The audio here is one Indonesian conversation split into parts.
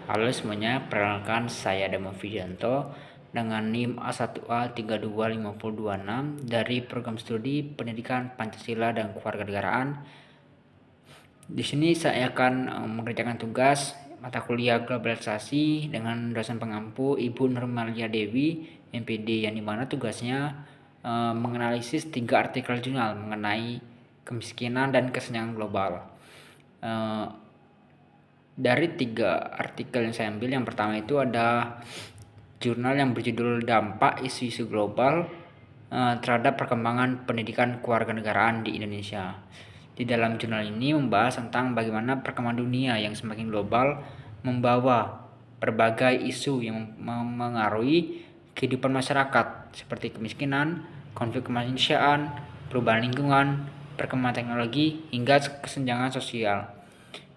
Halo semuanya, perkenalkan saya Damo Fidianto dengan NIM A1A32526 dari Program Studi Pendidikan Pancasila dan Kewarganegaraan. Di sini saya akan mengerjakan tugas mata kuliah globalisasi dengan dosen pengampu Ibu Nurmalia Dewi, MPD, yang dimana tugasnya menganalisis 3 artikel jurnal mengenai kemiskinan dan kesenjangan global. Dari 3 artikel yang saya ambil, yang pertama itu ada jurnal yang berjudul Dampak Isu-isu Global terhadap Perkembangan Pendidikan Kewarganegaraan di Indonesia. Di dalam jurnal ini membahas tentang bagaimana perkembangan dunia yang semakin global membawa berbagai isu yang memengaruhi kehidupan masyarakat seperti kemiskinan, konflik kemanusiaan, perubahan lingkungan, perkembangan teknologi, hingga kesenjangan sosial.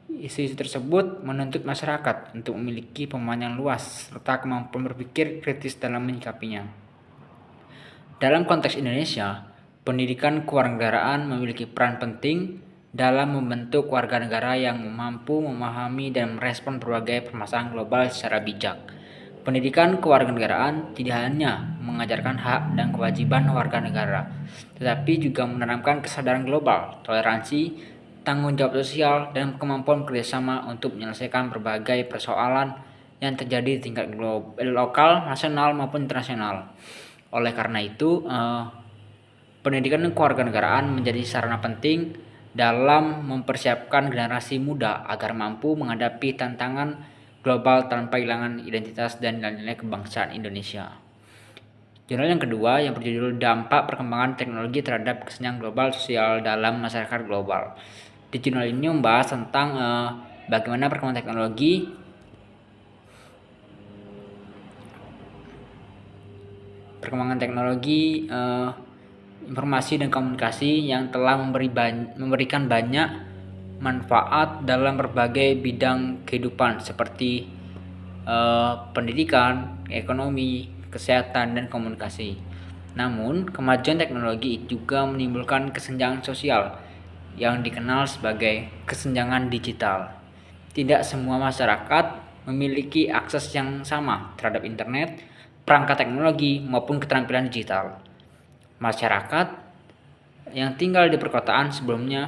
Isu-isu tersebut menuntut masyarakat untuk memiliki pemahaman yang luas serta kemampuan berpikir kritis dalam menyikapinya. Dalam konteks Indonesia, pendidikan kewarganegaraan memiliki peran penting dalam membentuk warga negara yang mampu memahami dan merespon berbagai permasalahan global secara bijak. Pendidikan kewarganegaraan tidak hanya mengajarkan hak dan kewajiban warga negara, tetapi juga menanamkan kesadaran global, toleransi, tanggung jawab sosial, dan kemampuan kerjasama untuk menyelesaikan berbagai persoalan yang terjadi di tingkat lokal, nasional, maupun internasional. Oleh karena itu, pendidikan kewarganegaraan menjadi sarana penting dalam mempersiapkan generasi muda agar mampu menghadapi tantangan global tanpa kehilangan identitas dan nilai-nilai kebangsaan Indonesia. Jurnal yang kedua yang berjudul Dampak Perkembangan Teknologi Terhadap Kesenjangan Global Sosial dalam Masyarakat Global. Di jurnal ini membahas tentang bagaimana perkembangan teknologi informasi dan komunikasi yang telah memberikan banyak manfaat dalam berbagai bidang kehidupan seperti pendidikan, ekonomi, kesehatan, dan komunikasi. Namun, kemajuan teknologi juga menimbulkan kesenjangan sosial yang dikenal sebagai kesenjangan digital. Tidak semua masyarakat memiliki akses yang sama terhadap internet, perangkat teknologi, maupun keterampilan digital. Masyarakat yang tinggal di perkotaan sebelumnya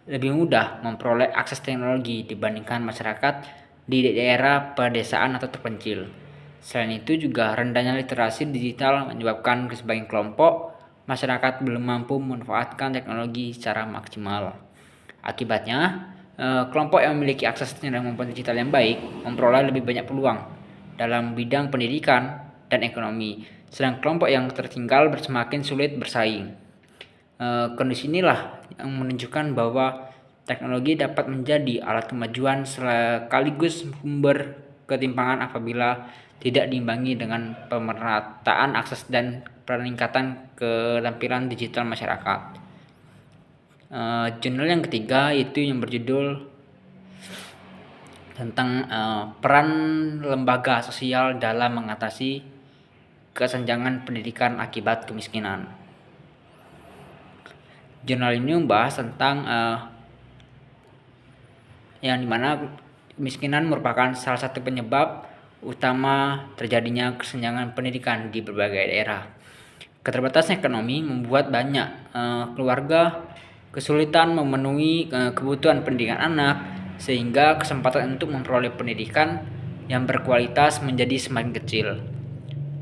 lebih mudah memperoleh akses teknologi dibandingkan masyarakat di daerah pedesaan atau terpencil. Selain itu juga rendahnya literasi digital menyebabkan sebagian kelompok masyarakat belum mampu memanfaatkan teknologi secara maksimal. Akibatnya, kelompok yang memiliki akses dan kemampuan digital yang baik memperoleh lebih banyak peluang dalam bidang pendidikan dan ekonomi, sedang kelompok yang tertinggal semakin sulit bersaing. Kondisi inilah yang menunjukkan bahwa teknologi dapat menjadi alat kemajuan sekaligus sumber ketimpangan apabila tidak diimbangi dengan pemerataan akses dan peningkatan keterampilan digital masyarakat. Jurnal yang ketiga itu yang berjudul tentang peran lembaga sosial dalam mengatasi kesenjangan pendidikan akibat kemiskinan. Jurnal ini membahas tentang yang dimana kemiskinan merupakan salah satu penyebab utama terjadinya kesenjangan pendidikan di berbagai daerah. Keterbatasan ekonomi membuat banyak keluarga kesulitan memenuhi kebutuhan pendidikan anak, sehingga kesempatan untuk memperoleh pendidikan yang berkualitas menjadi semakin kecil.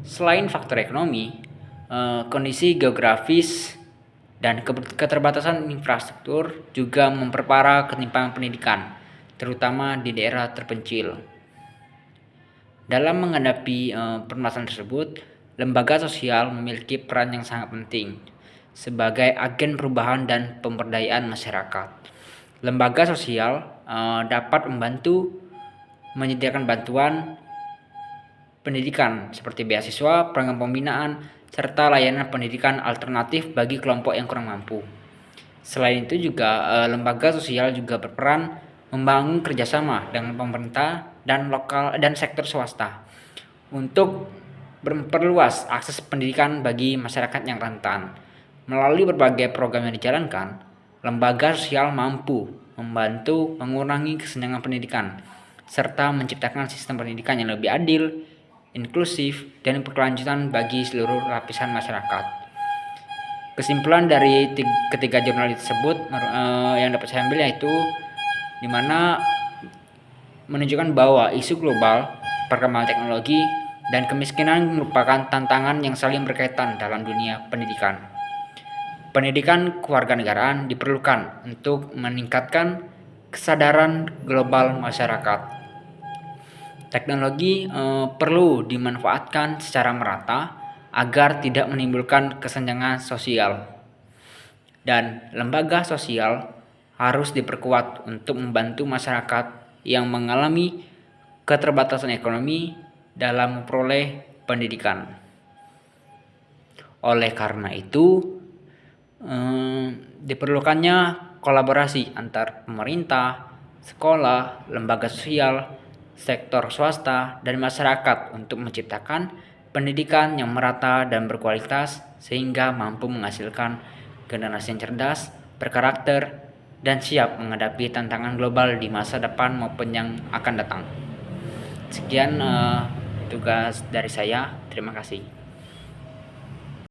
Selain faktor ekonomi, kondisi geografis dan keterbatasan infrastruktur juga memperparah ketimpangan pendidikan, terutama di daerah terpencil. Dalam menghadapi permasalahan tersebut, lembaga sosial memiliki peran yang sangat penting sebagai agen perubahan dan pemberdayaan masyarakat. Lembaga sosial dapat membantu menyediakan bantuan pendidikan seperti beasiswa, program pembinaan, serta layanan pendidikan alternatif bagi kelompok yang kurang mampu. Selain itu juga lembaga sosial juga berperan membangun kerjasama dengan pemerintah dan sektor swasta untuk memperluas akses pendidikan bagi masyarakat yang rentan. Melalui berbagai program yang dijalankan, lembaga sosial mampu membantu mengurangi kesenjangan pendidikan serta menciptakan sistem pendidikan yang lebih adil, inklusif, dan berkelanjutan bagi seluruh lapisan masyarakat. Kesimpulan dari ketiga jurnal tersebut yang dapat saya ambil yaitu di mana menunjukkan bahwa isu global, perkembangan teknologi, dan kemiskinan merupakan tantangan yang saling berkaitan dalam dunia pendidikan. Pendidikan kewarganegaraan diperlukan untuk meningkatkan kesadaran global masyarakat. Teknologi perlu dimanfaatkan secara merata agar tidak menimbulkan kesenjangan sosial. Dan lembaga sosial harus diperkuat untuk membantu masyarakat yang mengalami keterbatasan ekonomi dalam memperoleh pendidikan. Oleh karena itu, diperlukannya kolaborasi antar pemerintah, sekolah, lembaga sosial, sektor swasta, dan masyarakat untuk menciptakan pendidikan yang merata dan berkualitas sehingga mampu menghasilkan generasi yang cerdas, berkarakter, dan siap menghadapi tantangan global di masa depan maupun yang akan datang. Sekian tugas dari saya. Terima kasih.